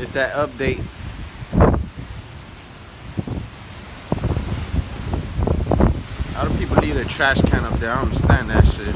It's that update. A lot of people leave their trash can up there. I don't understand that shit.